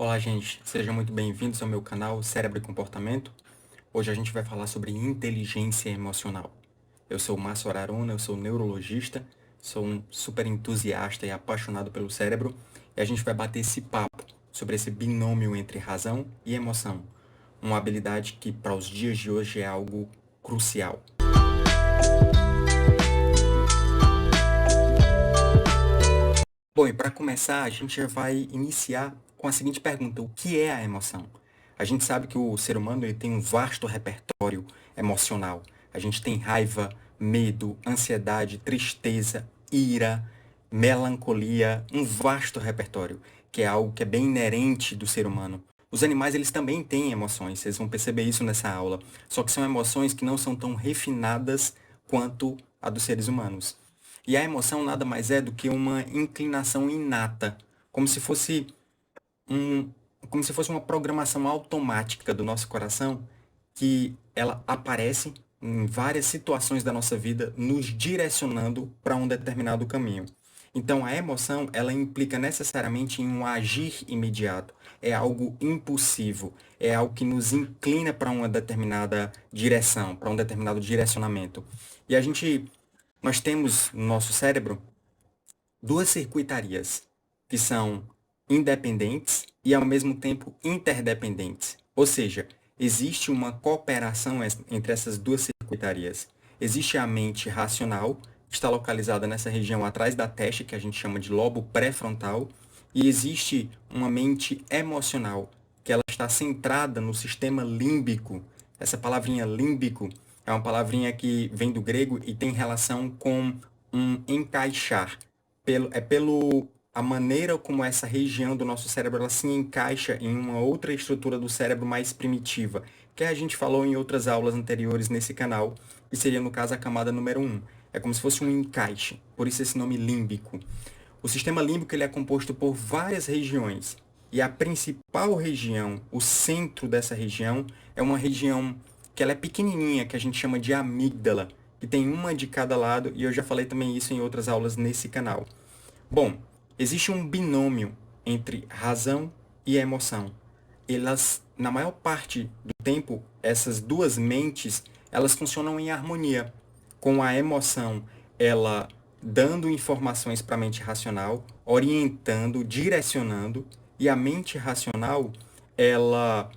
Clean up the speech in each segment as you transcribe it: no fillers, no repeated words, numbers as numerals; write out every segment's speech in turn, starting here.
Olá, gente. Sejam muito bem-vindos ao meu canal Cérebro e Comportamento. Hoje a gente vai falar sobre inteligência emocional. Eu sou o Márcio Araruna, eu sou neurologista, sou um super entusiasta e apaixonado pelo cérebro, e a gente vai bater esse papo sobre esse binômio entre razão e emoção, uma habilidade que para os dias de hoje é algo crucial. Bom, e para começar, a gente já vai iniciar com a seguinte pergunta: o que é a emoção? A gente sabe que o ser humano ele tem um vasto repertório emocional. A gente tem raiva, medo, ansiedade, tristeza, ira, melancolia, um vasto repertório, que é algo que é bem inerente do ser humano. Os animais eles também têm emoções, vocês vão perceber isso nessa aula. Só que são emoções que não são tão refinadas quanto a dos seres humanos. E a emoção nada mais é do que uma inclinação inata, como se fosse um, como se fosse uma programação automática do nosso coração, que ela aparece em várias situações da nossa vida, nos direcionando para um determinado caminho. Então, a emoção, ela implica necessariamente em um agir imediato. É algo impulsivo, é algo que nos inclina para uma determinada direção, para um determinado direcionamento. E nós temos no nosso cérebro duas circuitarias que são independentes e ao mesmo tempo interdependentes. Ou seja, existe uma cooperação entre essas duas circuitarias. Existe a mente racional, que está localizada nessa região atrás da testa, que a gente chama de lobo pré-frontal, e existe uma mente emocional, que ela está centrada no sistema límbico. Essa palavrinha límbico é uma palavrinha que vem do grego e tem relação com um encaixar pelo a maneira como essa região do nosso cérebro ela se encaixa em uma outra estrutura do cérebro mais primitiva, que a gente falou em outras aulas anteriores nesse canal, que seria, no caso, a camada número 1. É como se fosse um encaixe, por isso esse nome límbico. O sistema límbico ele é composto por várias regiões, e a principal região, o centro dessa região, é uma região que ela é pequenininha, que a gente chama de amígdala, que tem uma de cada lado, e eu já falei também isso em outras aulas nesse canal. Bom, existe um binômio entre razão e emoção. Elas, na maior parte do tempo, essas duas mentes, elas funcionam em harmonia, com a emoção, ela dando informações para a mente racional, orientando, direcionando, e a mente racional, ela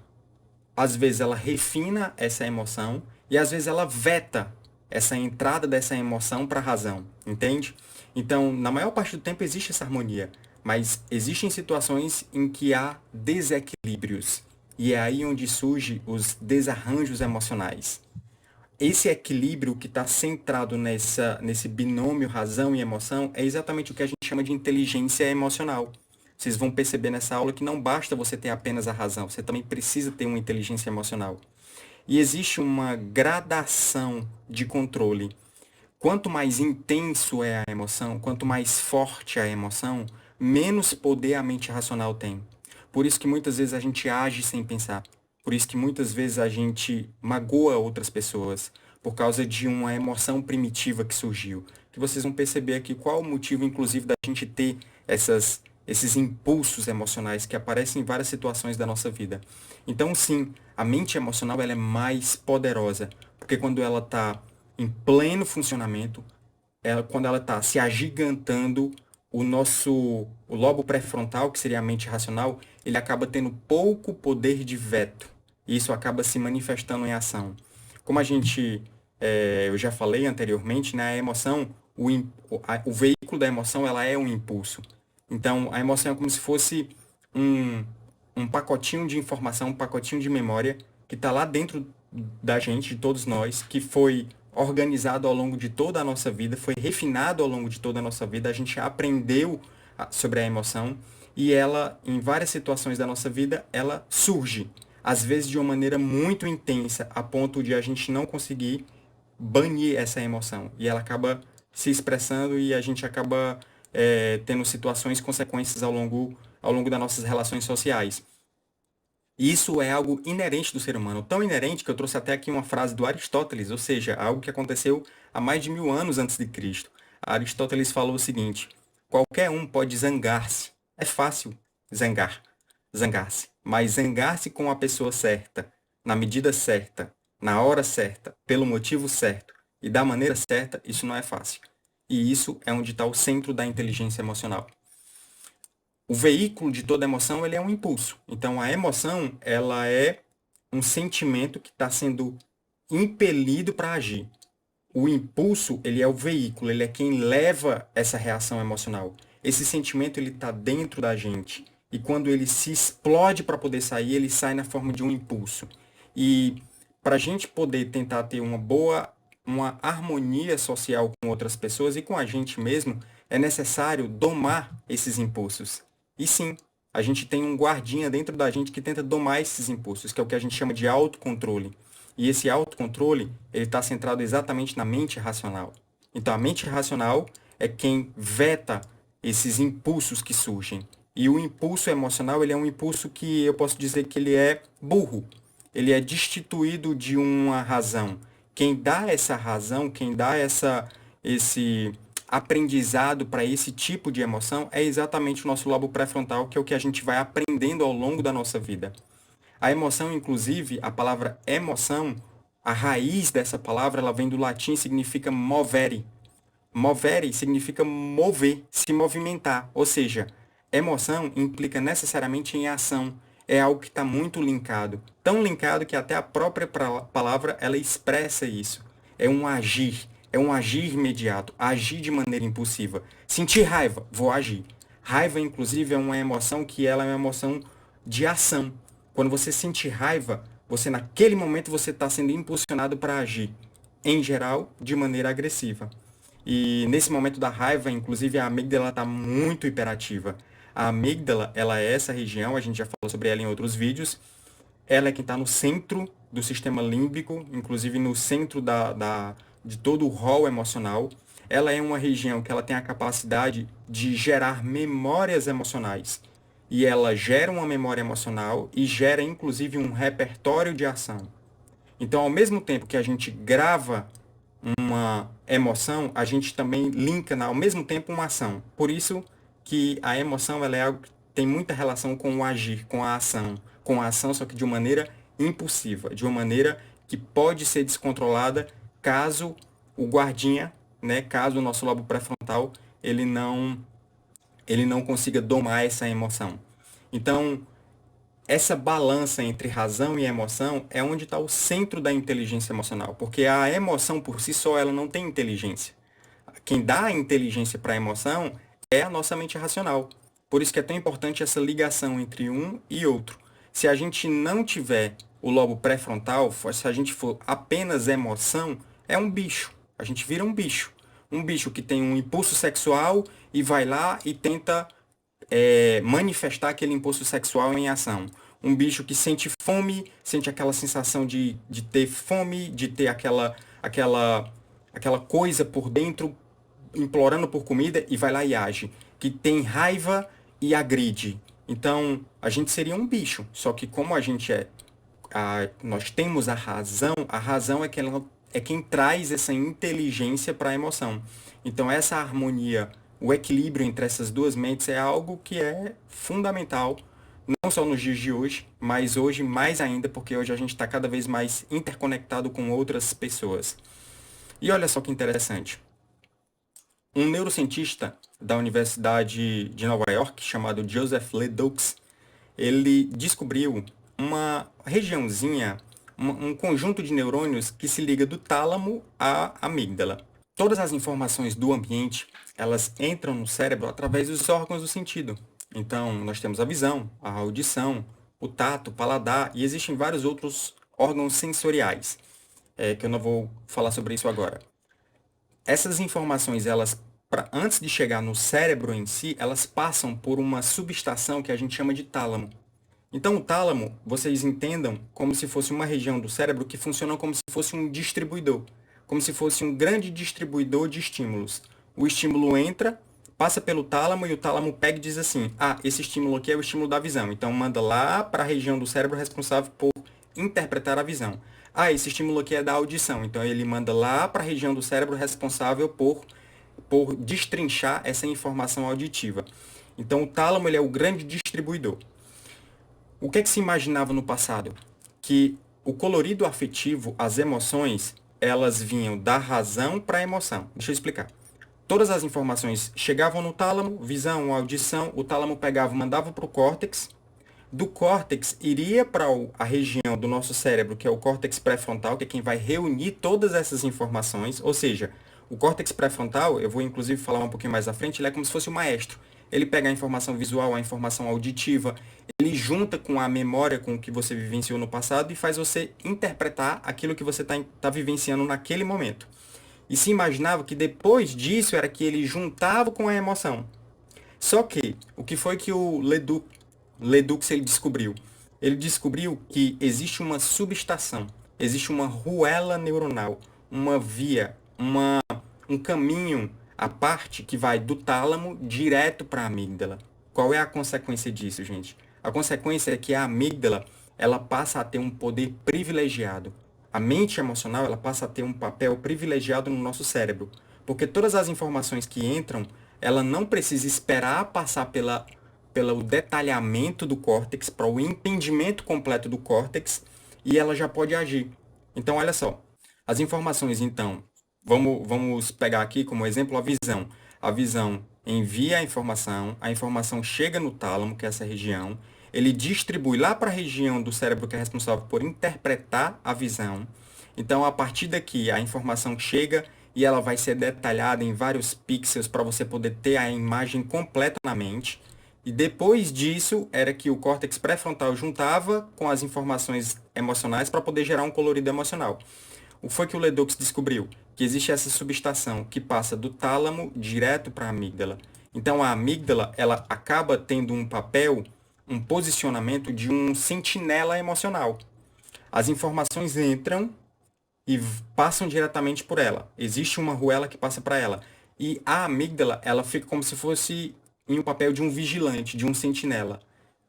às vezes ela refina essa emoção e às vezes ela veta essa entrada dessa emoção para a razão, entende? Então, na maior parte do tempo existe essa harmonia, mas existem situações em que há desequilíbrios e é aí onde surgem os desarranjos emocionais. Esse equilíbrio que está centrado nesse binômio razão e emoção é exatamente o que a gente chama de inteligência emocional. Vocês vão perceber nessa aula que não basta você ter apenas a razão, você também precisa ter uma inteligência emocional. E existe uma gradação de controle. Quanto mais intenso é a emoção, quanto mais forte a emoção, menos poder a mente racional tem. Por isso que muitas vezes a gente age sem pensar. Por isso que muitas vezes a gente magoa outras pessoas por causa de uma emoção primitiva que surgiu. Que vocês vão perceber aqui qual o motivo, inclusive, da gente ter esses impulsos emocionais que aparecem em várias situações da nossa vida. Então, sim, a mente emocional ela é mais poderosa, porque quando ela está em pleno funcionamento, quando ela está se agigantando, o lobo pré-frontal, que seria a mente racional, ele acaba tendo pouco poder de veto. E isso acaba se manifestando em ação. Como eu já falei anteriormente, né, a emoção, o veículo da emoção, ela é um impulso. Então, a emoção é como se fosse um, um pacotinho de informação, um pacotinho de memória que está lá dentro da gente, de todos nós, que foi organizado ao longo de toda a nossa vida, foi refinado ao longo de toda a nossa vida, a gente aprendeu sobre a emoção e ela, em várias situações da nossa vida, ela surge, às vezes de uma maneira muito intensa, a ponto de a gente não conseguir banir essa emoção. E ela acaba se expressando e a gente acaba tendo situações e consequências ao longo das nossas relações sociais. Isso é algo inerente do ser humano, tão inerente que eu trouxe até aqui uma frase do Aristóteles, ou seja, algo que aconteceu há mais de 1000 anos antes de Cristo. Aristóteles falou o seguinte: qualquer um pode zangar-se. É fácil zangar. zangar-se. Mas zangar-se com a pessoa certa, na medida certa, na hora certa, pelo motivo certo e da maneira certa, isso não é fácil. E isso é onde está o centro da inteligência emocional. O veículo de toda emoção, ele é um impulso. Então, a emoção, ela é um sentimento que está sendo impelido para agir. O impulso, ele é o veículo, ele é quem leva essa reação emocional. Esse sentimento, ele está dentro da gente. E quando ele se explode para poder sair, ele sai na forma de um impulso. E para a gente poder tentar ter uma harmonia social com outras pessoas e com a gente mesmo, é necessário domar esses impulsos. E sim, a gente tem um guardinha dentro da gente que tenta domar esses impulsos, que é o que a gente chama de autocontrole. E esse autocontrole, ele está centrado exatamente na mente racional. Então, a mente racional é quem veta esses impulsos que surgem. E o impulso emocional, ele é um impulso que eu posso dizer que ele é burro. Ele é destituído de uma razão. Quem dá essa razão, quem dá esse aprendizado para esse tipo de emoção é exatamente o nosso lobo pré-frontal, que é o que a gente vai aprendendo ao longo da nossa vida. A emoção, inclusive, a palavra emoção, a raiz dessa palavra, ela vem do latim e significa movere. Movere significa mover, se movimentar. Ou seja, emoção implica necessariamente em ação. É algo que está muito linkado. Tão linkado que até a própria palavra ela expressa isso. É um agir. É um agir imediato. Agir de maneira impulsiva. Sentir raiva, vou agir. Raiva, inclusive, é uma emoção que ela é uma emoção de ação. Quando você sente raiva, você naquele momento você está sendo impulsionado para agir. Em geral, de maneira agressiva. E nesse momento da raiva, inclusive, a amígdala está muito hiperativa. A amígdala, ela é essa região, a gente já falou sobre ela em outros vídeos. Ela é quem está no centro do sistema límbico, inclusive no centro de todo o rol emocional. Ela é uma região que ela tem a capacidade de gerar memórias emocionais. E ela gera uma memória emocional e gera, inclusive, um repertório de ação. Então, ao mesmo tempo que a gente grava uma emoção, a gente também linka ao mesmo tempo uma ação. Por isso que a emoção ela é algo que tem muita relação com o agir, com a ação, só que de uma maneira impulsiva, de uma maneira que pode ser descontrolada caso o guardinha, né, caso o nosso lobo pré-frontal ele não consiga domar essa emoção. Então, essa balança entre razão e emoção é onde está o centro da inteligência emocional, porque a emoção por si só ela não tem inteligência. Quem dá a inteligência para a emoção é a nossa mente racional. Por isso que é tão importante essa ligação entre um e outro. Se a gente não tiver o lobo pré-frontal, se a gente for apenas emoção, é um bicho. A gente vira um bicho. Um bicho que tem um impulso sexual e vai lá e tenta manifestar aquele impulso sexual em ação. Um bicho que sente fome, sente aquela sensação de ter fome, de ter aquela coisa por dentro, implorando por comida e vai lá e age. Que tem raiva e agride. Então, a gente seria um bicho. Só que como a gente nós temos a razão é quem traz essa inteligência para a emoção. Então, essa harmonia, o equilíbrio entre essas duas mentes é algo que é fundamental, não só nos dias de hoje, mas hoje mais ainda, porque hoje a gente está cada vez mais interconectado com outras pessoas. E olha só que interessante. Um neurocientista da Universidade de Nova York, chamado Joseph Ledoux, ele descobriu uma regiãozinha, um conjunto de neurônios que se liga do tálamo à amígdala. Todas as informações do ambiente, elas entram no cérebro através dos órgãos do sentido. Então, nós temos a visão, a audição, o tato, o paladar, e existem vários outros órgãos sensoriais, que eu não vou falar sobre isso agora. Essas informações, antes de chegar no cérebro em si, elas passam por uma subestação que a gente chama de tálamo. Então, o tálamo, vocês entendam como se fosse uma região do cérebro que funciona como se fosse um distribuidor, como se fosse um grande distribuidor de estímulos. O estímulo entra, passa pelo tálamo e o tálamo pega e diz assim: esse estímulo aqui é o estímulo da visão. Então, manda lá para a região do cérebro responsável por interpretar a visão. Esse estímulo aqui é da audição. Então, ele manda lá para a região do cérebro responsável por destrinchar essa informação auditiva. Então, o tálamo ele é o grande distribuidor. O que é que se imaginava no passado? Que o colorido afetivo, as emoções, elas vinham da razão para a emoção. Deixa eu explicar. Todas as informações chegavam no tálamo, visão, audição, o tálamo pegava, mandava para o córtex. Do córtex iria para a região do nosso cérebro, que é o córtex pré-frontal, que é quem vai reunir todas essas informações. Ou seja, o córtex pré-frontal, eu vou inclusive falar um pouquinho mais à frente, ele é como se fosse o maestro. Ele pega a informação visual, a informação auditiva, ele junta com a memória com o que você vivenciou no passado e faz você interpretar aquilo que você está vivenciando naquele momento. E se imaginava que depois disso era que ele juntava com a emoção. Só que, o que foi que o Ledoux ele descobriu? Ele descobriu que existe uma subestação, existe uma ruela neuronal, uma via, um caminho à parte que vai do tálamo direto para a amígdala. Qual é a consequência disso, gente? A consequência é que a amígdala ela passa a ter um poder privilegiado. A mente emocional ela passa a ter um papel privilegiado no nosso cérebro, porque todas as informações que entram, ela não precisa esperar passar pelo detalhamento do córtex, para o entendimento completo do córtex, e ela já pode agir. Então, olha só, as informações, então, vamos pegar aqui como exemplo a visão. A visão envia a informação chega no tálamo, que é essa região, ele distribui lá para a região do cérebro que é responsável por interpretar a visão. Então, a partir daqui, a informação chega e ela vai ser detalhada em vários pixels para você poder ter a imagem completa na mente. E depois disso, era que o córtex pré-frontal juntava com as informações emocionais para poder gerar um colorido emocional. O que foi que o Ledoux descobriu? Que existe essa subestação que passa do tálamo direto para a amígdala. Então, a amígdala ela acaba tendo um papel, um posicionamento de um sentinela emocional. As informações entram e passam diretamente por ela. Existe uma ruela que passa para ela. E a amígdala, ela fica como se fosse em um papel de um vigilante, de um sentinela,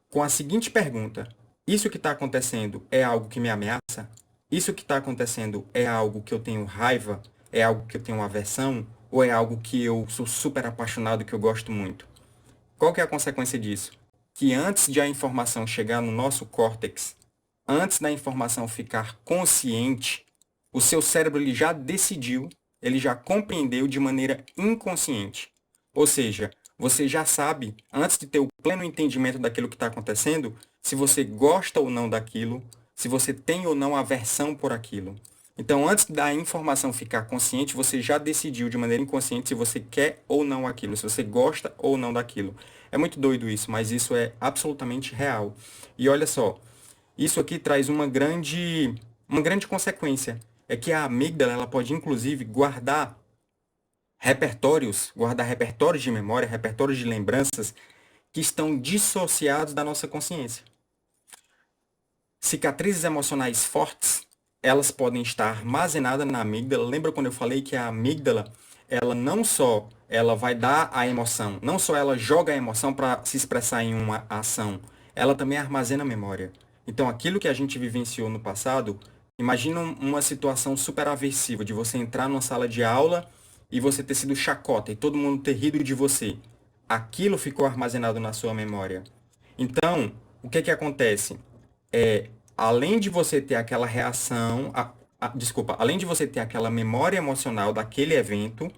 com a seguinte pergunta: isso que está acontecendo é algo que me ameaça? Isso que está acontecendo é algo que eu tenho raiva? É algo que eu tenho aversão? Ou é algo que eu sou super apaixonado, que eu gosto muito? Qual que é a consequência disso? Que antes de a informação chegar no nosso córtex, antes da informação ficar consciente, o seu cérebro ele já decidiu, ele já compreendeu de maneira inconsciente. Ou seja, você já sabe, antes de ter o pleno entendimento daquilo que está acontecendo, se você gosta ou não daquilo, se você tem ou não aversão por aquilo. Então, antes da informação ficar consciente, você já decidiu de maneira inconsciente se você quer ou não aquilo, se você gosta ou não daquilo. É muito doido isso, mas isso é absolutamente real. E olha só, isso aqui traz uma grande consequência. É que a amígdala ela pode, inclusive, guardar repertórios de memória, repertórios de lembranças que estão dissociados da nossa consciência. Cicatrizes emocionais fortes, elas podem estar armazenadas na amígdala. Lembra quando eu falei que a amígdala, ela não só ela vai dar a emoção, não só ela joga a emoção para se expressar em uma ação, ela também armazena a memória. Então, aquilo que a gente vivenciou no passado, imagina uma situação super aversiva de você entrar numa sala de aula e você ter sido chacota e todo mundo ter rido de você. Aquilo ficou armazenado na sua memória. Então, o que que acontece? Além de você ter aquela reação, desculpa, além de você ter aquela memória emocional daquele evento,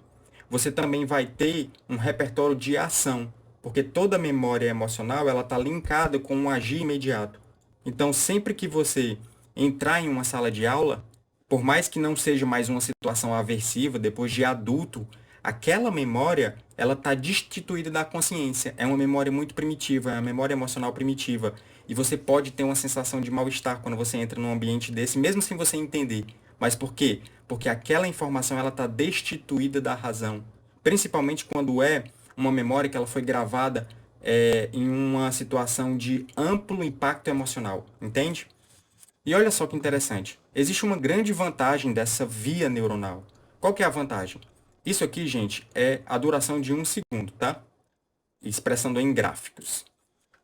você também vai ter um repertório de ação, porque toda memória emocional ela está linkada com um agir imediato. Então, sempre que você entrar em uma sala de aula, por mais que não seja mais uma situação aversiva, depois de adulto, aquela memória ela está destituída da consciência. É uma memória muito primitiva, é uma memória emocional primitiva. E você pode ter uma sensação de mal-estar quando você entra num ambiente desse, mesmo sem você entender. Mas por quê? Porque aquela informação ela está destituída da razão. Principalmente quando é uma memória que ela foi gravada em uma situação de amplo impacto emocional. Entende? E olha só que interessante. Existe uma grande vantagem dessa via neuronal. Qual que é a vantagem? Isso aqui, gente, é a duração de 1 segundo, tá? Expressando em gráficos.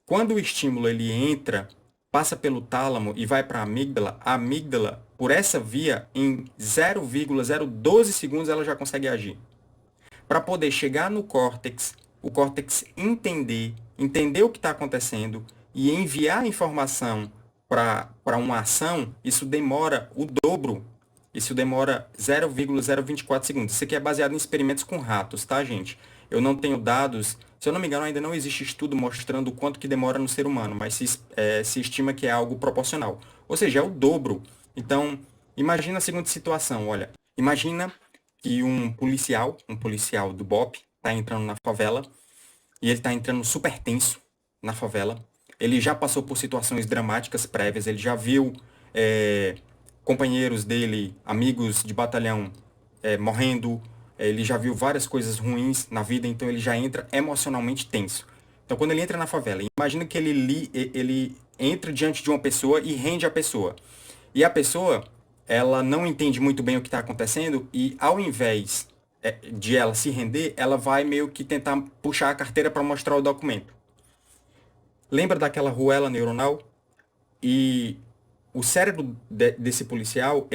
Quando o estímulo ele entra, passa pelo tálamo e vai para a amígdala, por essa via, em 0,012 segundos ela já consegue agir. Para poder chegar no córtex, o córtex entender o que está acontecendo, e enviar a informação para uma ação, isso demora o dobro. Isso demora 0,024 segundos. Isso aqui é baseado em experimentos com ratos, tá, gente? Eu não tenho dados, se eu não me engano, ainda não existe estudo mostrando o quanto que demora no ser humano, mas se estima que é algo proporcional. Ou seja, é o dobro. Então, imagina a seguinte situação, olha. Imagina que um policial do BOP, está entrando na favela e ele está entrando super tenso na favela. Ele já passou por situações dramáticas prévias, ele já viu é, companheiros dele, amigos de batalhão morrendo, ele já viu várias coisas ruins na vida, então ele já entra emocionalmente tenso. Então, quando ele entra na favela, imagina que ele entra diante de uma pessoa e rende a pessoa. E a pessoa, ela não entende muito bem o que está acontecendo e ao invés de ela se render, ela vai meio que tentar puxar a carteira para mostrar o documento. Lembra daquela ruela neuronal? E o cérebro desse policial,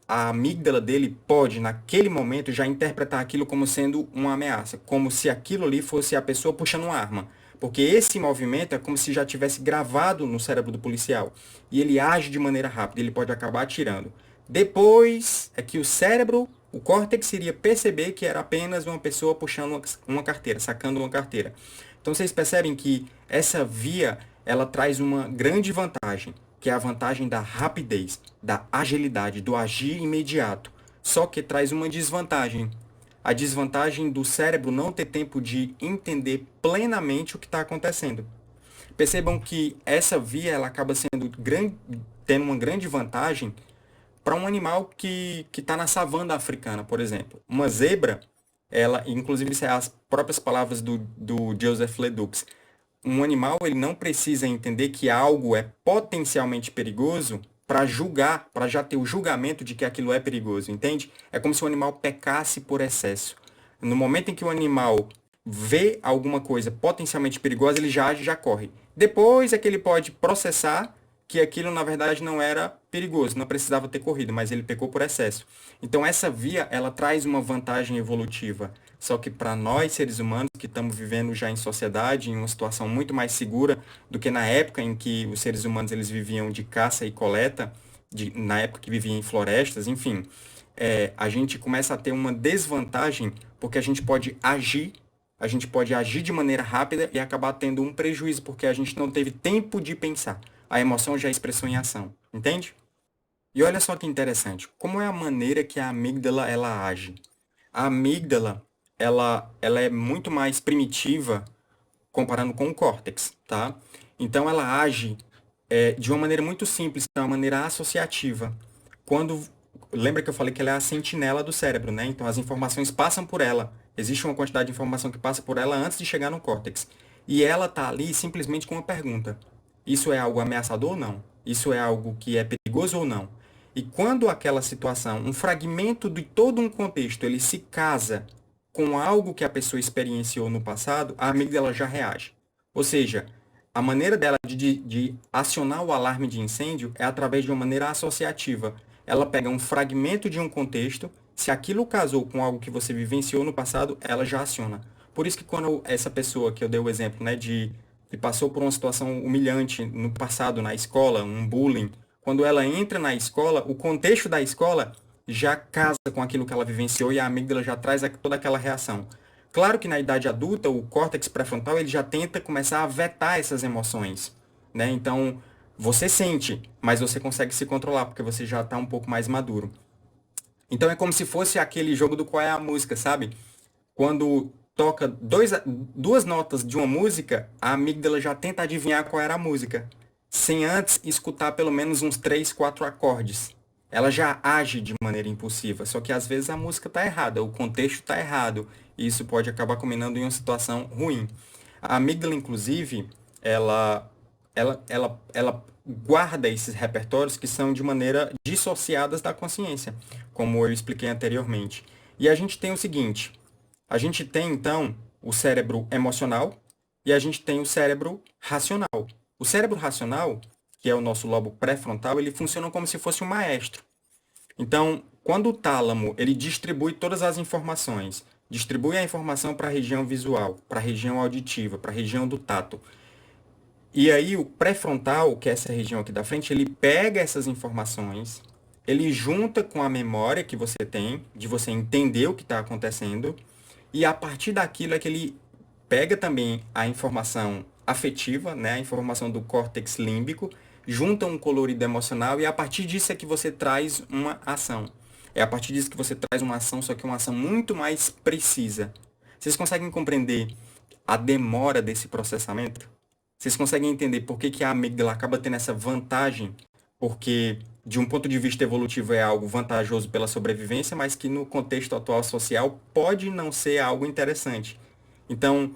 a amígdala dele pode, naquele momento, já interpretar aquilo como sendo uma ameaça, como se aquilo ali fosse a pessoa puxando uma arma. Porque esse movimento é como se já tivesse gravado no cérebro do policial. E ele age de maneira rápida, ele pode acabar atirando. Depois é que o córtex iria perceber que era apenas uma pessoa puxando uma carteira, sacando uma carteira. Então vocês percebem que essa via, ela traz uma grande vantagem, que é a vantagem da rapidez, da agilidade, do agir imediato. Só que traz uma desvantagem. A desvantagem do cérebro não ter tempo de entender plenamente o que está acontecendo. Percebam que essa via ela acaba tendo uma grande vantagem para um animal que está na savana africana, por exemplo. Uma zebra, ela, inclusive isso é as próprias palavras do Joseph Ledoux, um animal ele não precisa entender que algo é potencialmente perigoso para julgar, para já ter o julgamento de que aquilo é perigoso, entende? É como se o animal pecasse por excesso. No momento em que o animal vê alguma coisa potencialmente perigosa, ele já age, já corre. Depois é que ele pode processar que aquilo na verdade não era perigoso, não precisava ter corrido, mas ele pecou por excesso. Então essa via, ela traz uma vantagem evolutiva. Só que para nós, seres humanos, que estamos vivendo já em sociedade, em uma situação muito mais segura do que na época em que os seres humanos eles viviam de caça e coleta, na época que viviam em florestas, enfim, a gente começa a ter uma desvantagem porque a gente pode agir de maneira rápida e acabar tendo um prejuízo porque a gente não teve tempo de pensar. A emoção já expressou em ação, entende? E olha só que interessante, como é a maneira que a amígdala ela age? A amígdala, ela é muito mais primitiva comparando com o córtex, tá? Então ela age de uma maneira muito simples, de uma maneira associativa. Quando lembra que eu falei que ela é a sentinela do cérebro, né? Então as informações passam por ela. Existe uma quantidade de informação que passa por ela antes de chegar no córtex. E ela tá ali simplesmente com uma pergunta: isso é algo ameaçador ou não? Isso é algo que é perigoso ou não? E quando aquela situação, um fragmento de todo um contexto, ele se casa com algo que a pessoa experienciou no passado, a amígdala já reage. Ou seja, a maneira dela de acionar o alarme de incêndio é através de uma maneira associativa. Ela pega um fragmento de um contexto, se aquilo casou com algo que você vivenciou no passado, ela já aciona. Por isso que quando essa pessoa que eu dei o exemplo, né, que passou por uma situação humilhante no passado na escola, um bullying, quando ela entra na escola, o contexto da escola já casa com aquilo que ela vivenciou e a amígdala já traz toda aquela reação. Claro que na idade adulta, o córtex pré-frontal ele já tenta começar a vetar essas emoções, né? Então, você sente, mas você consegue se controlar, porque você já está um pouco mais maduro. Então, é como se fosse aquele jogo do qual é a música, sabe? Quando toca duas notas de uma música, a amígdala já tenta adivinhar qual era a música, sem antes escutar pelo menos uns 3, 4 acordes. Ela já age de maneira impulsiva, só que às vezes a música está errada, o contexto está errado, e isso pode acabar combinando em uma situação ruim. A amígdala, inclusive, ela guarda esses repertórios que são de maneira dissociadas da consciência, como eu expliquei anteriormente. E a gente tem o seguinte: a gente tem, então, o cérebro emocional e a gente tem o cérebro racional. O cérebro racional, que é o nosso lobo pré-frontal, ele funciona como se fosse um maestro. Então, quando o tálamo ele distribui todas as informações, distribui a informação para a região visual, para a região auditiva, para a região do tato, E aí o pré-frontal, que é essa região aqui da frente, ele pega essas informações, ele junta com a memória que você tem, de você entender o que está acontecendo, e a partir daquilo é que ele pega também a informação afetiva, né, a informação do córtex límbico, junta um colorido emocional e a partir disso é que você traz uma ação. É a partir disso que você traz uma ação, só que uma ação muito mais precisa. Vocês conseguem compreender a demora desse processamento? Vocês conseguem entender por que que a amígdala acaba tendo essa vantagem? Porque, de um ponto de vista evolutivo, é algo vantajoso pela sobrevivência, mas que no contexto atual social pode não ser algo interessante. Então,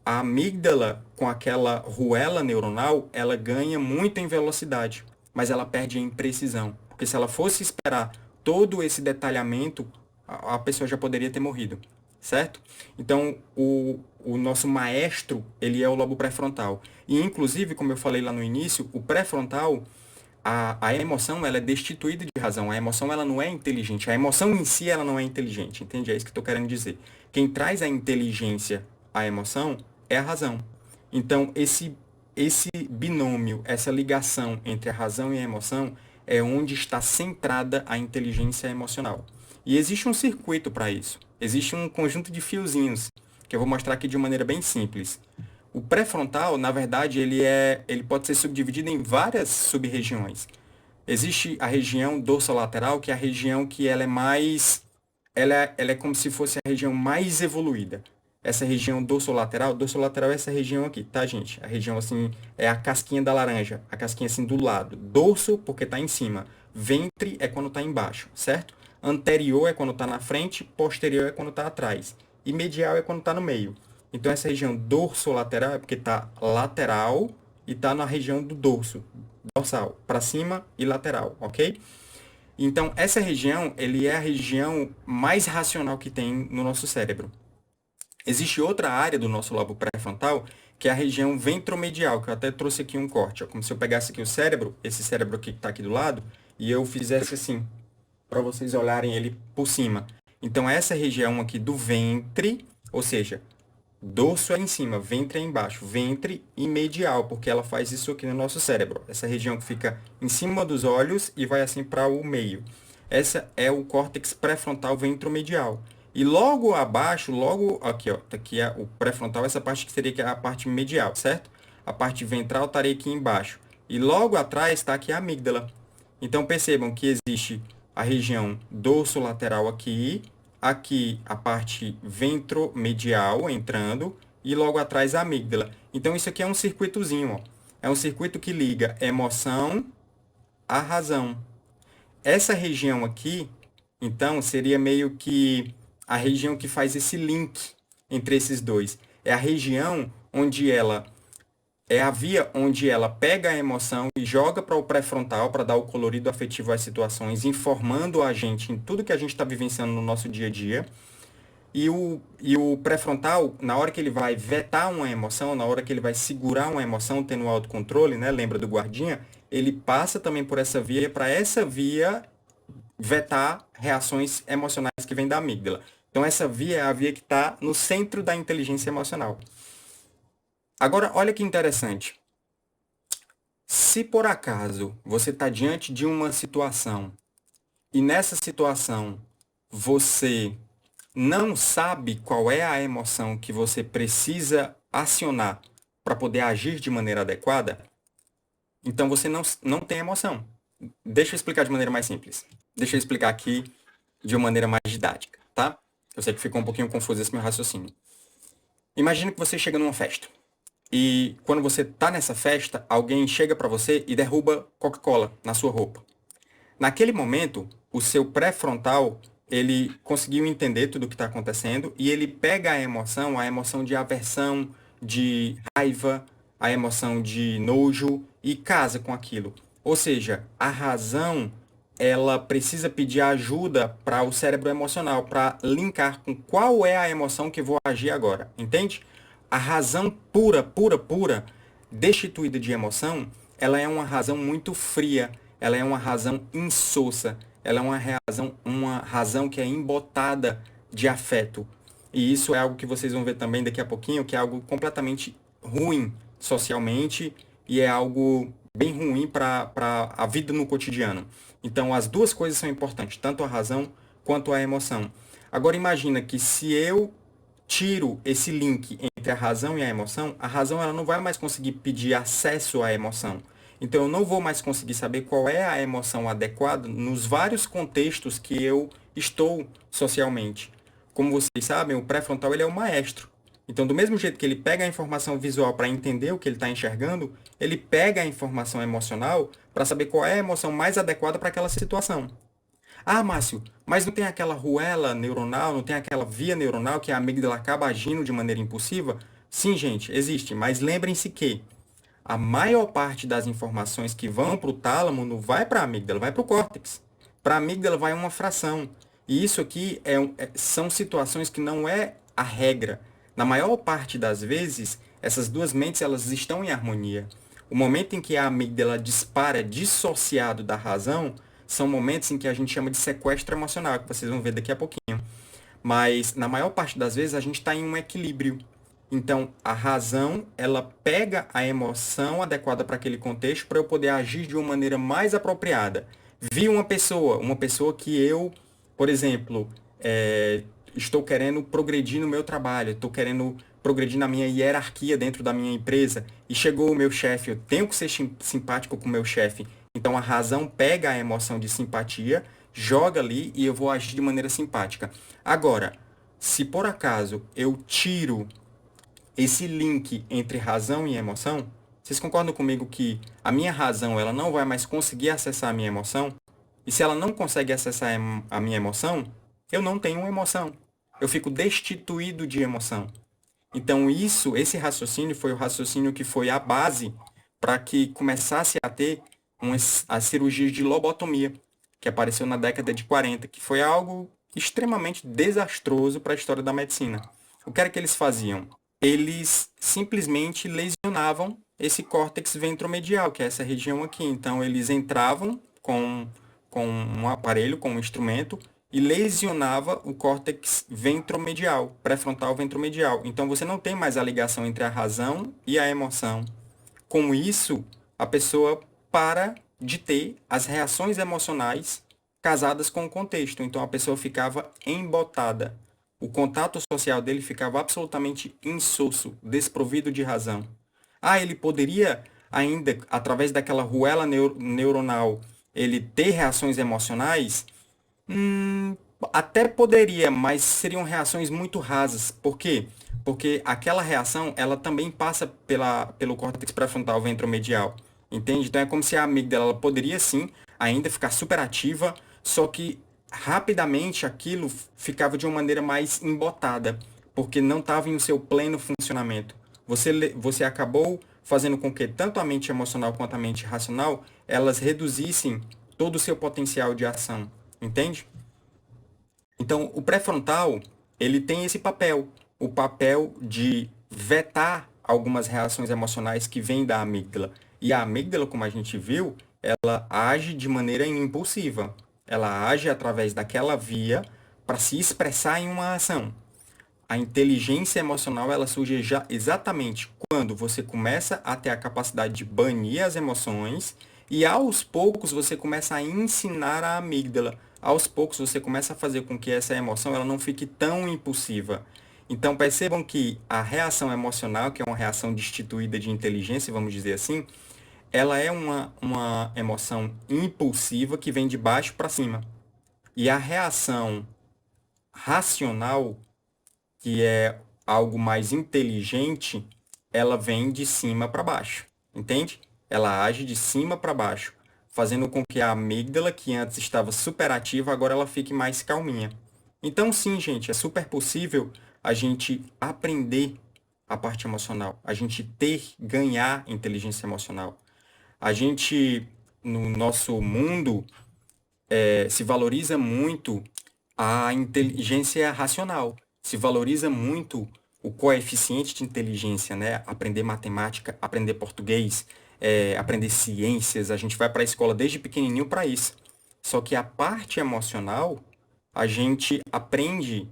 a amígdala, com aquela ruela neuronal, ela ganha muito em velocidade, mas ela perde em precisão. Porque se ela fosse esperar todo esse detalhamento, a pessoa já poderia ter morrido, certo? Então, o nosso maestro, ele é o lobo pré-frontal. E, inclusive, como eu falei lá no início, o pré-frontal, a emoção, ela é destituída de razão. A emoção, ela não é inteligente. A emoção em si, ela não é inteligente, entende? É isso que eu estou querendo dizer. Quem traz a inteligência à emoção é a razão. Então, esse binômio, essa ligação entre a razão e a emoção é onde está centrada a inteligência emocional. E existe um circuito para isso. Existe um conjunto de fiozinhos que eu vou mostrar aqui de maneira bem simples. O pré-frontal, na verdade, ele pode ser subdividido em várias sub-regiões. Existe a região dorsolateral, que é a região que ela é mais, ela é como se fosse a região mais evoluída. Essa região dorsolateral é essa região aqui, tá, gente? A região assim é a casquinha da laranja, a casquinha assim do lado. Dorso porque está em cima, ventre é quando está embaixo, certo? Anterior é quando está na frente, posterior é quando está atrás e medial é quando está no meio. Então essa região dorsolateral é porque está lateral e está na região do dorso, dorsal, para cima e lateral, ok? Então essa região, ele é a região mais racional que tem no nosso cérebro. Existe outra área do nosso lobo pré-frontal, que é a região ventromedial, que eu até trouxe aqui um corte, ó, como se eu pegasse aqui o cérebro, esse cérebro aqui que está aqui do lado, e eu fizesse assim, para vocês olharem ele por cima. Então essa região aqui do ventre, ou seja, dorso é em cima, ventre é embaixo, ventre e medial, porque ela faz isso aqui no nosso cérebro. Essa região que fica em cima dos olhos e vai assim para o meio. Essa é o córtex pré-frontal ventromedial. E logo abaixo, logo aqui, ó, tá aqui é o pré-frontal, essa parte que seria a parte medial, certo? A parte ventral estaria aqui embaixo. E logo atrás está aqui a amígdala. Então percebam que existe a região dorsolateral aqui, aqui a parte ventromedial entrando e logo atrás a amígdala. Então isso aqui é um circuitozinho, ó. É um circuito que liga emoção à razão. Essa região aqui, então, seria meio que a região que faz esse link entre esses dois. É a região onde ela é a via onde ela pega a emoção e joga para o pré-frontal para dar o colorido afetivo às situações, informando a gente em tudo que a gente está vivenciando no nosso dia a dia. E o pré-frontal, na hora que ele vai vetar uma emoção, na hora que ele vai segurar uma emoção, tendo o autocontrole, né? Lembra do guardinha? Ele passa também por essa via, para essa via vetar reações emocionais que vêm da amígdala. Então, essa via é a via que está no centro da inteligência emocional. Agora, olha que interessante. Se por acaso você está diante de uma situação e nessa situação você não sabe qual é a emoção que você precisa acionar para poder agir de maneira adequada, então você não tem emoção. Deixa eu explicar de maneira mais simples. Deixa eu explicar aqui de uma maneira mais didática, tá? Eu sei que ficou um pouquinho confuso esse meu raciocínio. Imagina que você chega numa festa. E quando você está nessa festa, alguém chega para você e derruba Coca-Cola na sua roupa. Naquele momento, o seu pré-frontal, ele conseguiu entender tudo o que está acontecendo e ele pega a emoção de aversão, de raiva, a emoção de nojo e casa com aquilo. Ou seja, a razão, ela precisa pedir ajuda para o cérebro emocional, para linkar com qual é a emoção que vou agir agora, entende? A razão pura, pura, pura, destituída de emoção, ela é uma razão muito fria, ela é uma razão insossa, ela é uma razão que é embotada de afeto. E isso é algo que vocês vão ver também daqui a pouquinho, que é algo completamente ruim socialmente e é algo bem ruim para a vida no cotidiano. Então, as duas coisas são importantes, tanto a razão quanto a emoção. Agora, imagina que se eu tiro esse link entre a razão e a razão ela não vai mais conseguir pedir acesso à emoção. Então, eu não vou mais conseguir saber qual é a emoção adequada nos vários contextos que eu estou socialmente. Como vocês sabem, o pré-frontal ele é o maestro. Então, do mesmo jeito que ele pega a informação visual para entender o que ele está enxergando, ele pega a informação emocional para saber qual é a emoção mais adequada para aquela situação. Ah, Márcio, mas não tem aquela ruela neuronal, não tem aquela via neuronal que a amígdala acaba agindo de maneira impulsiva? Sim, gente, existe, mas lembrem-se que a maior parte das informações que vão para o tálamo não vai para a amígdala, vai para o córtex. Para a amígdala vai uma fração. E isso aqui são situações que não é a regra. Na maior parte das vezes, essas duas mentes elas estão em harmonia. O momento em que a amígdala dispara dissociado da razão são momentos em que a gente chama de sequestro emocional, que vocês vão ver daqui a pouquinho. Mas na maior parte das vezes a gente está em um equilíbrio. Então, a razão, ela pega a emoção adequada para aquele contexto para eu poder agir de uma maneira mais apropriada. Vi uma pessoa que eu, por exemplo, estou querendo progredir no meu trabalho, estou querendo progredir na minha hierarquia dentro da minha empresa, e chegou o meu chefe, eu tenho que ser simpático com o meu chefe. Então, a razão pega a emoção de simpatia, joga ali e eu vou agir de maneira simpática. Agora, se por acaso eu tiro esse link entre razão e emoção, vocês concordam comigo que a minha razão ela não vai mais conseguir acessar a minha emoção? E se ela não consegue acessar a minha emoção, eu não tenho uma emoção. Eu fico destituído de emoção. Então esse raciocínio foi o raciocínio que foi a base para que começasse a ter as cirurgias de lobotomia, que apareceu na década de 40, que foi algo extremamente desastroso para a história da medicina. O que era que eles faziam? Eles simplesmente lesionavam esse córtex ventromedial, que é essa região aqui. Então, eles entravam com um aparelho, com um instrumento, e lesionava o córtex ventromedial, pré-frontal ventromedial. Então, você não tem mais a ligação entre a razão e a emoção. Com isso, a pessoa para de ter as reações emocionais casadas com o contexto. Então, a pessoa ficava embotada. O contato social dele ficava absolutamente insosso, desprovido de razão. Ah, ele poderia ainda, através daquela ruela neuronal, ele ter reações emocionais? Até poderia, mas seriam reações muito rasas. Por quê? Porque aquela reação, ela também passa pelo córtex pré-frontal ventromedial. Entende? Então é como se a amígdala ela poderia sim ainda ficar superativa, só que rapidamente aquilo ficava de uma maneira mais embotada, porque não estava em seu pleno funcionamento. Você acabou fazendo com que tanto a mente emocional quanto a mente racional, elas reduzissem todo o seu potencial de ação. Entende? Então, o pré-frontal, ele tem esse papel, o papel de vetar algumas reações emocionais que vêm da amígdala. E a amígdala, como a gente viu, ela age de maneira impulsiva. Ela age através daquela via para se expressar em uma ação. A inteligência emocional, ela surge exatamente quando você começa a ter a capacidade de banir as emoções e aos poucos você começa a ensinar a amígdala. Aos poucos você começa a fazer com que essa emoção ela não fique tão impulsiva. Então percebam que a reação emocional, que é uma reação destituída de inteligência, vamos dizer assim, ela é uma emoção impulsiva que vem de baixo para cima. E a reação racional, que é algo mais inteligente, ela vem de cima para baixo, entende? Ela age de cima para baixo, fazendo com que a amígdala, que antes estava superativa, agora ela fique mais calminha. Então, sim, gente, é super possível a gente aprender a parte emocional, a gente ganhar inteligência emocional. A gente, no nosso mundo, se valoriza muito a inteligência racional, se valoriza muito o coeficiente de inteligência, né? Aprender matemática, aprender português, aprender ciências, a gente vai para a escola desde pequenininho para isso. Só que a parte emocional, a gente aprende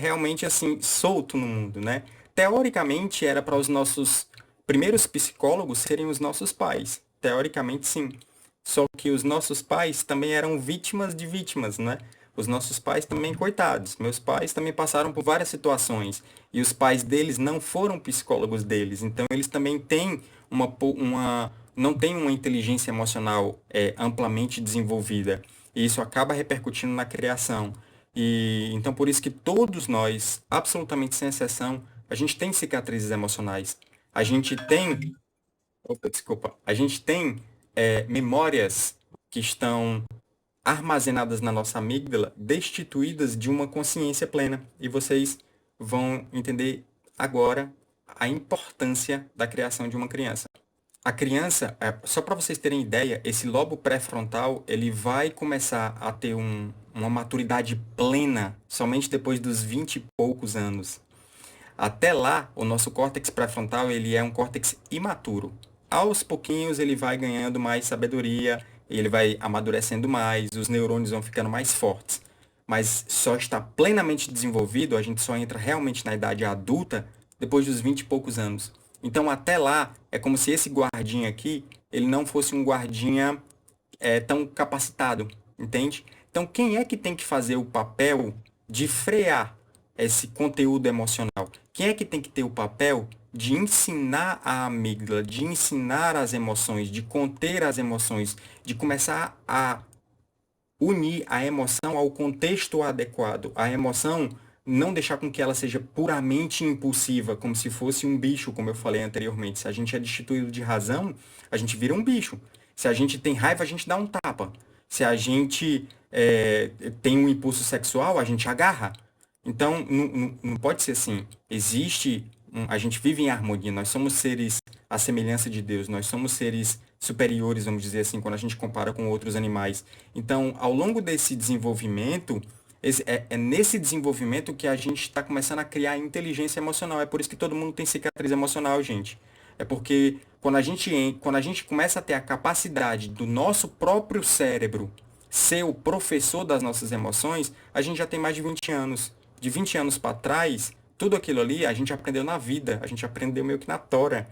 realmente assim, solto no mundo, né? Teoricamente era para os nossos primeiros psicólogos seriam os nossos pais. Teoricamente, sim. Só que os nossos pais também eram vítimas de vítimas, né? Os nossos pais também, coitados. Meus pais também passaram por várias situações. E os pais deles não foram psicólogos deles. Então, eles também têm não têm uma inteligência emocional amplamente desenvolvida. E isso acaba repercutindo na criação. E então, por isso que todos nós, absolutamente sem exceção, a gente tem cicatrizes emocionais. A gente tem, opa, desculpa, a gente tem memórias que estão armazenadas na nossa amígdala, destituídas de uma consciência plena. E vocês vão entender agora a importância da criação de uma criança. A criança, só para vocês terem ideia, esse lobo pré-frontal, ele vai começar a ter uma maturidade plena somente depois dos 20 e poucos anos. Até lá, o nosso córtex pré-frontal, ele é um córtex imaturo. Aos pouquinhos ele vai ganhando mais sabedoria, ele vai amadurecendo mais, os neurônios vão ficando mais fortes. Mas só está plenamente desenvolvido, a gente só entra realmente na idade adulta depois dos 20 e poucos anos. Então até lá, é como se esse guardinha aqui, ele não fosse um guardinha tão capacitado, entende? Então quem é que tem que fazer o papel de frear esse conteúdo emocional? Quem é que tem que ter o papel de ensinar a amígdala, de ensinar as emoções, de conter as emoções, de começar a unir a emoção ao contexto adequado? A emoção não deixar com que ela seja puramente impulsiva, como se fosse um bicho, como eu falei anteriormente. Se a gente é destituído de razão, a gente vira um bicho. Se a gente tem raiva, a gente dá um tapa. Se a gente tem um impulso sexual, a gente agarra. Então, não pode ser assim. A gente vive em harmonia, nós somos seres à semelhança de Deus, nós somos seres superiores, vamos dizer assim, quando a gente compara com outros animais. Então, ao longo desse desenvolvimento, é nesse desenvolvimento que a gente está começando a criar inteligência emocional. É por isso que todo mundo tem cicatriz emocional, gente. É porque quando a gente começa a ter a capacidade do nosso próprio cérebro ser o professor das nossas emoções, a gente já tem mais de 20 anos. De 20 anos para trás, tudo aquilo ali a gente aprendeu na vida, a gente aprendeu meio que na tora.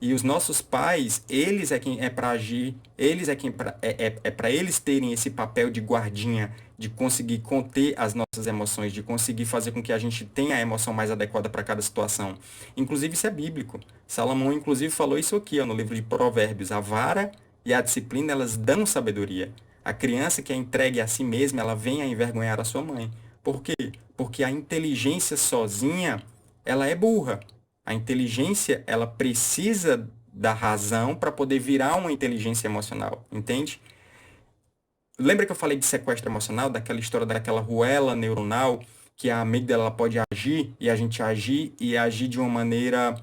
E os nossos pais, eles é quem é para agir, eles é quem é para eles terem esse papel de guardinha, de conseguir conter as nossas emoções, de conseguir fazer com que a gente tenha a emoção mais adequada para cada situação. Inclusive isso é bíblico. Salomão inclusive falou isso aqui, ó, no livro de Provérbios: a vara e a disciplina, elas dão sabedoria. A criança que é entregue a si mesma, ela vem a envergonhar a sua mãe. Por quê? Porque a inteligência sozinha, ela é burra. A inteligência, ela precisa da razão para poder virar uma inteligência emocional, entende? Lembra que eu falei de sequestro emocional, daquela história daquela ruela neuronal, que a amígdala ela pode agir e a gente agir e agir de uma maneira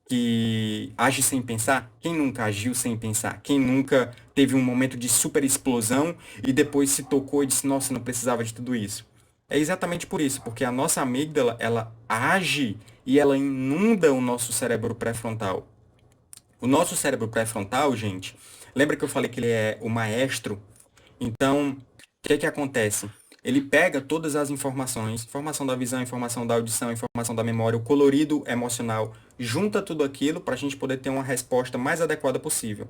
que age sem pensar? Quem nunca agiu sem pensar? Quem nunca teve um momento de super explosão e depois se tocou e disse, nossa, não precisava de tudo isso? É exatamente por isso, porque a nossa amígdala, ela age e ela inunda o nosso cérebro pré-frontal. O nosso cérebro pré-frontal, gente, lembra que eu falei que ele é o maestro? Então, o que é que acontece? Ele pega todas as informações, informação da visão, informação da audição, informação da memória, o colorido emocional, junta tudo aquilo para a gente poder ter uma resposta mais adequada possível.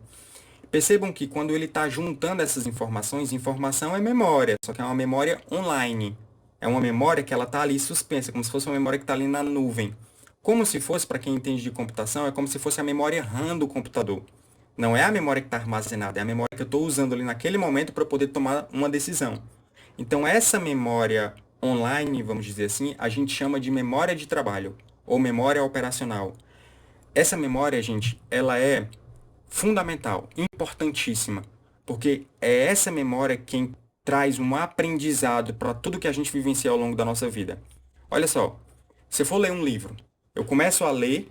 Percebam que quando ele está juntando essas informações, informação é memória, só que é uma memória online. É uma memória que ela está ali suspensa, como se fosse uma memória que está ali na nuvem. Como se fosse, para quem entende de computação, é como se fosse a memória RAM do computador. Não é a memória que está armazenada, é a memória que eu estou usando ali naquele momento para poder tomar uma decisão. Então, essa memória online, vamos dizer assim, a gente chama de memória de trabalho ou memória operacional. Essa memória, gente, ela é fundamental, importantíssima, porque é essa memória quem traz um aprendizado para tudo que a gente vivencia ao longo da nossa vida. Olha só, se eu for ler um livro, eu começo a ler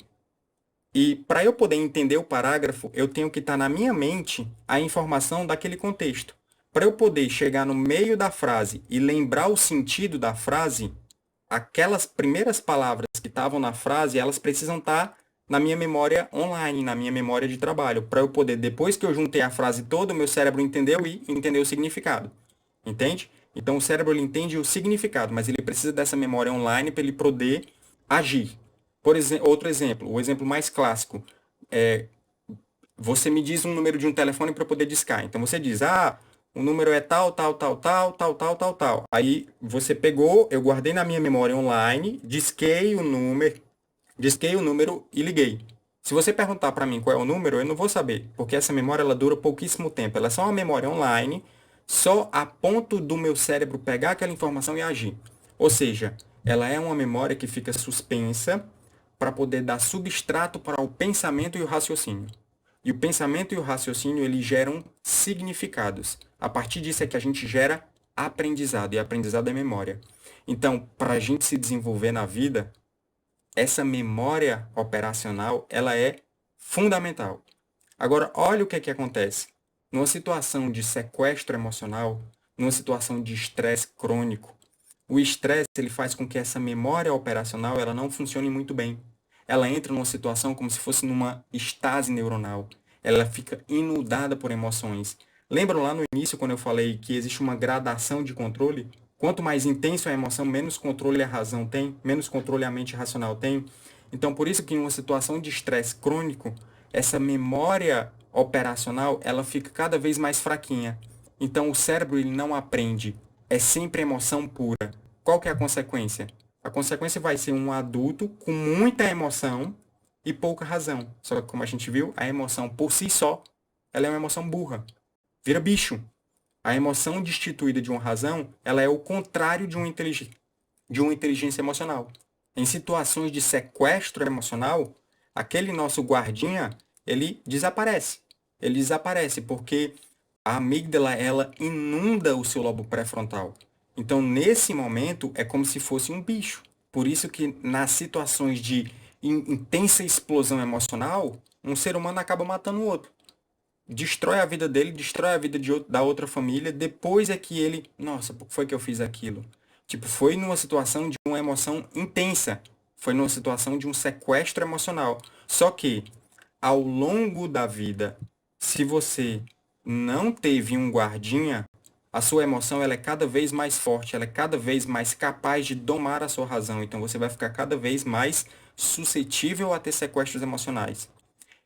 e para eu poder entender o parágrafo, eu tenho que estar na minha mente a informação daquele contexto. Para eu poder chegar no meio da frase e lembrar o sentido da frase, aquelas primeiras palavras que estavam na frase, elas precisam estar na minha memória online, na minha memória de trabalho, para eu poder, depois que eu juntei a frase toda, o meu cérebro entendeu e entendeu o significado. Entende? Então o cérebro ele entende o significado, mas ele precisa dessa memória online para ele poder agir. Por exemplo, outro exemplo, o exemplo mais clássico. Você me diz um número de um telefone para poder discar. Então você diz, o número é tal, tal, tal, tal, tal, tal, tal, tal. Aí você pegou, eu guardei na minha memória online, disquei o número e liguei. Se você perguntar para mim qual é o número, eu não vou saber, porque essa memória ela dura pouquíssimo tempo. Ela é só uma memória online, só a ponto do meu cérebro pegar aquela informação e agir. Ou seja, ela é uma memória que fica suspensa para poder dar substrato para o pensamento e o raciocínio. E o pensamento e o raciocínio, eles geram significados. A partir disso é que a gente gera aprendizado, e aprendizado é memória. Então, para a gente se desenvolver na vida, essa memória operacional, ela é fundamental. Agora, olha o que é que acontece. Numa situação de sequestro emocional, numa situação de estresse crônico, o estresse ele faz com que essa memória operacional ela não funcione muito bem. Ela entra numa situação como se fosse numa estase neuronal. Ela fica inundada por emoções. Lembram lá no início quando eu falei que existe uma gradação de controle? Quanto mais intenso a emoção, menos controle a razão tem, menos controle a mente racional tem. Então, por isso que em uma situação de estresse crônico, essa memória operacional, ela fica cada vez mais fraquinha. Então, o cérebro ele não aprende. É sempre emoção pura. Qual que é a consequência? A consequência vai ser um adulto com muita emoção e pouca razão. Só que, como a gente viu, a emoção por si só, ela é uma emoção burra. Vira bicho. A emoção destituída de uma razão, ela é o contrário de uma inteligência emocional. Em situações de sequestro emocional, aquele nosso guardinha, ele desaparece. Ele desaparece porque a amígdala, ela inunda o seu lobo pré-frontal. Então, nesse momento, é como se fosse um bicho. Por isso que nas situações de intensa explosão emocional, um ser humano acaba matando o outro, destrói a vida dele, destrói a vida da outra família, depois é que ele, nossa, por que foi que eu fiz aquilo? Tipo, foi numa situação de uma emoção intensa, foi numa situação de um sequestro emocional. Só que, ao longo da vida, se você não teve um guardinha, a sua emoção ela é cada vez mais forte, ela é cada vez mais capaz de domar a sua razão. Então você vai ficar cada vez mais suscetível a ter sequestros emocionais.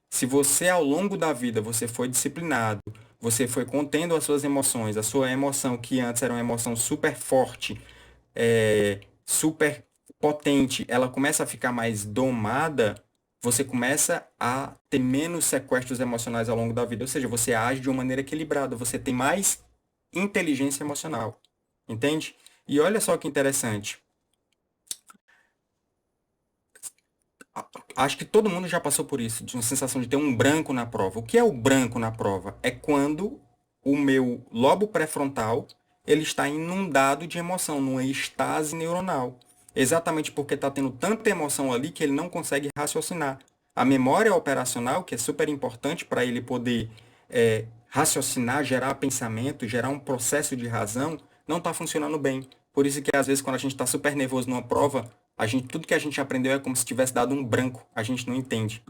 Se você ao longo da vida você foi disciplinado, você foi contendo as suas emoções, a sua emoção que antes era uma emoção super forte, super potente, ela começa a ficar mais domada, você começa a ter menos sequestros emocionais ao longo da vida. Ou seja, você age de uma maneira equilibrada, você tem mais inteligência emocional. Entende? E olha só que interessante. Acho que todo mundo já passou por isso, de uma sensação de ter um branco na prova. O que é o branco na prova? É quando o meu lobo pré-frontal ele está inundado de emoção, numa estase neuronal. Exatamente porque está tendo tanta emoção ali que ele não consegue raciocinar. A memória operacional, que é super importante para ele poder raciocinar, gerar pensamento, gerar um processo de razão, não está funcionando bem. Por isso que às vezes quando a gente está super nervoso numa prova, tudo que a gente aprendeu é como se tivesse dado um branco, a gente não entende.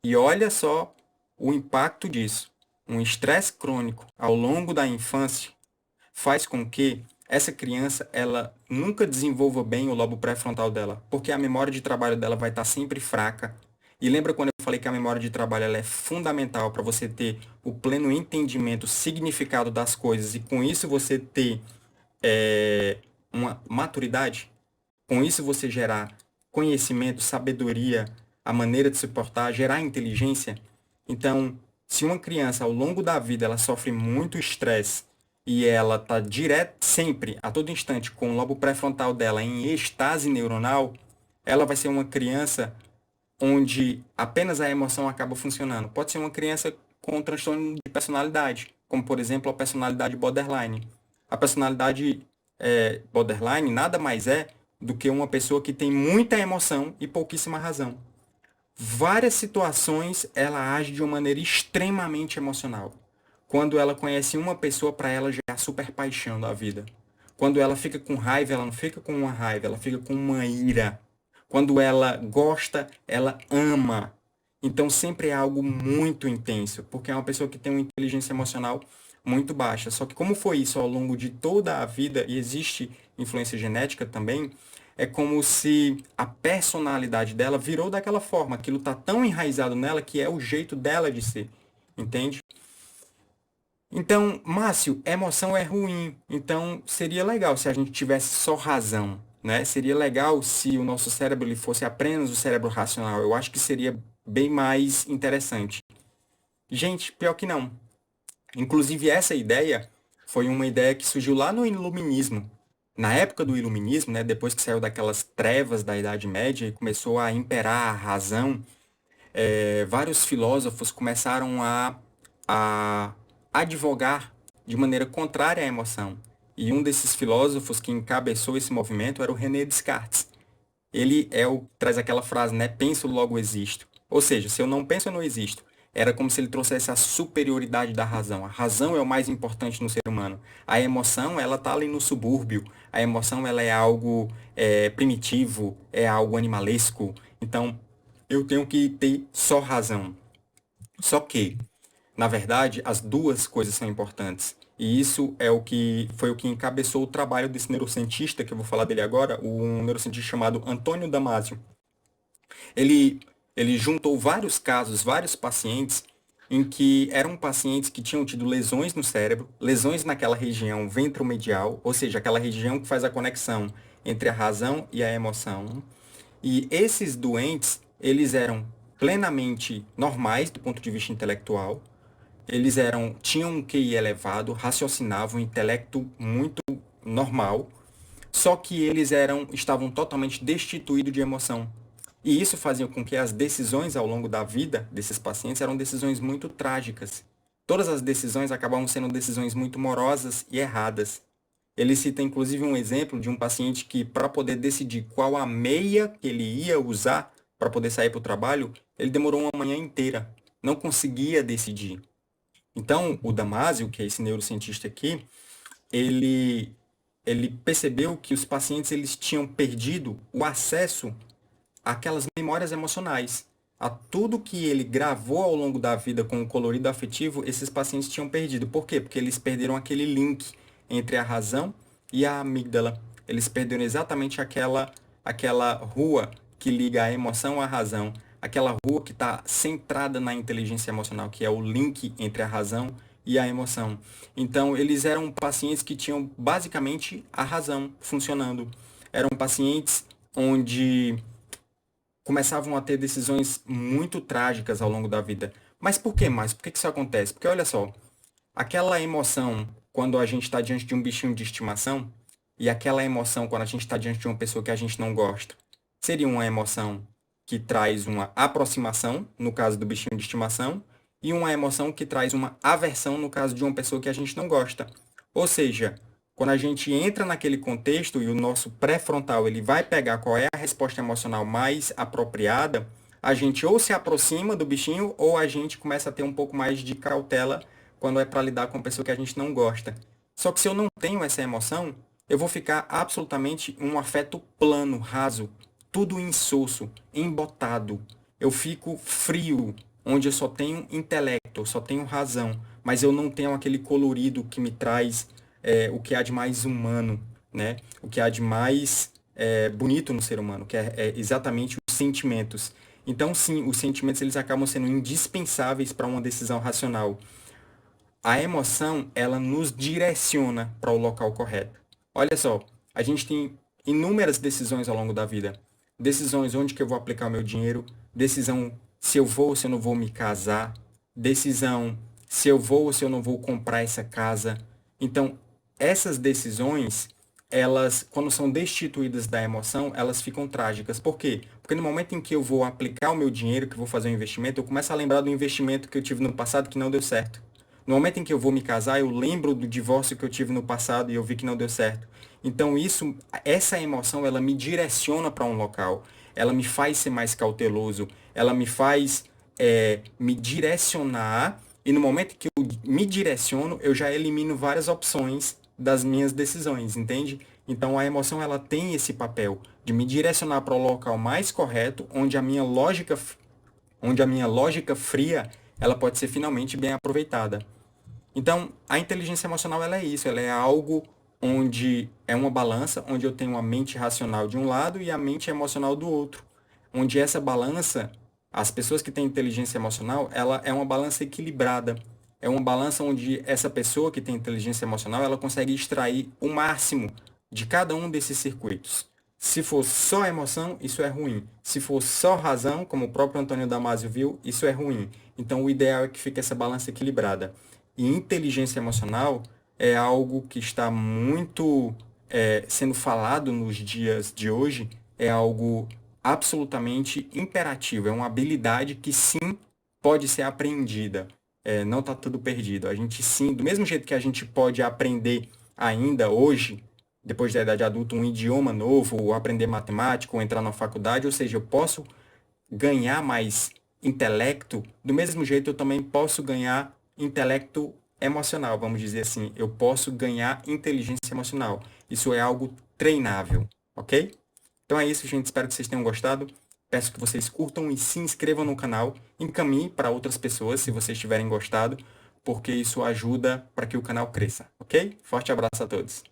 E olha só o impacto disso. Um estresse crônico ao longo da infância faz com que essa criança ela nunca desenvolva bem o lobo pré-frontal dela, porque a memória de trabalho dela vai estar sempre fraca. E lembra quando eu falei que a memória de trabalho ela é fundamental para você ter o pleno entendimento, significado das coisas e com isso você ter uma maturidade? Com isso você gerar conhecimento, sabedoria, a maneira de se portar, gerar inteligência. Então, se uma criança ao longo da vida ela sofre muito estresse e ela está direto sempre, a todo instante, com o lobo pré-frontal dela em estase neuronal, ela vai ser uma criança onde apenas a emoção acaba funcionando. Pode ser uma criança com um transtorno de personalidade, como por exemplo a personalidade borderline. A personalidade borderline nada mais é do que uma pessoa que tem muita emoção e pouquíssima razão. Várias situações ela age de uma maneira extremamente emocional. Quando ela conhece uma pessoa, para ela já é a super paixão da vida. Quando ela fica com raiva, ela não fica com uma raiva, ela fica com uma ira. Quando ela gosta, ela ama. Então sempre é algo muito intenso, porque é uma pessoa que tem uma inteligência emocional muito baixa. Só que como foi isso ao longo de toda a vida, e existe influência genética também, é como se a personalidade dela virou daquela forma. Aquilo tá tão enraizado nela que é o jeito dela de ser. Entende? Então, Márcio, emoção é ruim. Então, seria legal se a gente tivesse só razão, né? Seria legal se o nosso cérebro ele fosse apenas o cérebro racional. Eu acho que seria bem mais interessante. Gente, pior que não. Inclusive, essa ideia foi uma ideia que surgiu lá no Iluminismo. Na época do Iluminismo, né, depois que saiu daquelas trevas da Idade Média e começou a imperar a razão, vários filósofos começaram a advogar de maneira contrária à emoção. E um desses filósofos que encabeçou esse movimento era o René Descartes. Ele é o traz aquela frase, né? Penso, logo existo. Ou seja, se eu não penso, eu não existo. Era como se ele trouxesse a superioridade da razão. A razão é o mais importante no ser humano. A emoção, ela tá ali no subúrbio. A emoção, ela é algo primitivo, é algo animalesco. Então, eu tenho que ter só razão. Só que, na verdade, as duas coisas são importantes. E isso é o que foi o que encabeçou o trabalho desse neurocientista, que eu vou falar dele agora, um neurocientista chamado Antônio Damasio. Ele, ele juntou vários casos, vários pacientes, em que eram pacientes que tinham tido lesões no cérebro, lesões naquela região ventromedial, ou seja, aquela região que faz a conexão entre a razão e a emoção. E esses doentes, eles eram plenamente normais do ponto de vista intelectual, tinham um QI elevado, raciocinavam, um intelecto muito normal, só que estavam totalmente destituídos de emoção. E isso fazia com que as decisões ao longo da vida desses pacientes eram decisões muito trágicas. Todas as decisões acabavam sendo decisões muito morosas e erradas. Ele cita inclusive um exemplo de um paciente que, para poder decidir qual a meia que ele ia usar para poder sair para o trabalho, ele demorou uma manhã inteira. Não conseguia decidir. Então, o Damasio, que é esse neurocientista aqui, ele, ele percebeu que os pacientes eles tinham perdido o acesso àquelas memórias emocionais. A tudo que ele gravou ao longo da vida com o colorido afetivo, esses pacientes tinham perdido. Por quê? Porque eles perderam aquele link entre a razão e a amígdala. Eles perderam exatamente aquela rua que liga a emoção à razão, aquela rua que está centrada na inteligência emocional, que é o link entre a razão e a emoção. Então, eles eram pacientes que tinham basicamente a razão funcionando. Eram pacientes onde começavam a ter decisões muito trágicas ao longo da vida. Mas por que mais? Por que isso acontece? Porque olha só, aquela emoção quando a gente está diante de um bichinho de estimação e aquela emoção quando a gente está diante de uma pessoa que a gente não gosta, seria uma emoção que traz uma aproximação, no caso do bichinho de estimação, e uma emoção que traz uma aversão, no caso de uma pessoa que a gente não gosta. Ou seja, quando a gente entra naquele contexto e o nosso pré-frontal ele vai pegar qual é a resposta emocional mais apropriada, a gente ou se aproxima do bichinho ou a gente começa a ter um pouco mais de cautela quando é para lidar com uma pessoa que a gente não gosta. Só que se eu não tenho essa emoção, eu vou ficar absolutamente um afeto plano, raso, tudo insosso, embotado. Eu fico frio, onde eu só tenho intelecto, eu só tenho razão, mas eu não tenho aquele colorido que me traz o que há de mais humano, né? O que há de mais bonito no ser humano, que é exatamente os sentimentos. Então, sim, os sentimentos eles acabam sendo indispensáveis para uma decisão racional. A emoção, ela nos direciona para o local correto. Olha só, a gente tem inúmeras decisões ao longo da vida. Decisões onde que eu vou aplicar o meu dinheiro, decisão se eu vou ou se eu não vou me casar, decisão se eu vou ou se eu não vou comprar essa casa. Então, essas decisões, elas, quando são destituídas da emoção, elas ficam trágicas. Por quê? Porque no momento em que eu vou aplicar o meu dinheiro, que eu vou fazer um investimento, eu começo a lembrar do investimento que eu tive no passado que não deu certo. No momento em que eu vou me casar, eu lembro do divórcio que eu tive no passado e eu vi que não deu certo. Então essa emoção, ela me direciona para um local. Ela me faz ser mais cauteloso. Ela me faz me direcionar. E no momento que eu me direciono, eu já elimino várias opções das minhas decisões, entende? Então a emoção, ela tem esse papel de me direcionar para o local mais correto, onde a minha lógica fria, ela pode ser finalmente bem aproveitada. Então, a inteligência emocional ela é isso, ela é algo onde é uma balança, onde eu tenho a mente racional de um lado e a mente emocional do outro. Onde essa balança, as pessoas que têm inteligência emocional, ela é uma balança equilibrada. É uma balança onde essa pessoa que tem inteligência emocional, ela consegue extrair o máximo de cada um desses circuitos. Se for só emoção, isso é ruim. Se for só razão, como o próprio Antônio Damasio viu, isso é ruim. Então, o ideal é que fique essa balança equilibrada. E inteligência emocional é algo que está muito sendo falado nos dias de hoje, é algo absolutamente imperativo, é uma habilidade que sim pode ser aprendida. Não está tudo perdido. A gente sim, do mesmo jeito que a gente pode aprender ainda hoje, depois da idade adulta, um idioma novo, ou aprender matemática, ou entrar na faculdade, ou seja, eu posso ganhar mais intelecto, do mesmo jeito eu também posso ganhar intelecto emocional, vamos dizer assim. Eu posso ganhar inteligência emocional. Isso é algo treinável, ok? Então é isso, gente. Espero que vocês tenham gostado. Peço que vocês curtam e se inscrevam no canal. Encaminhe para outras pessoas se vocês tiverem gostado, porque isso ajuda para que o canal cresça, ok? Forte abraço a todos.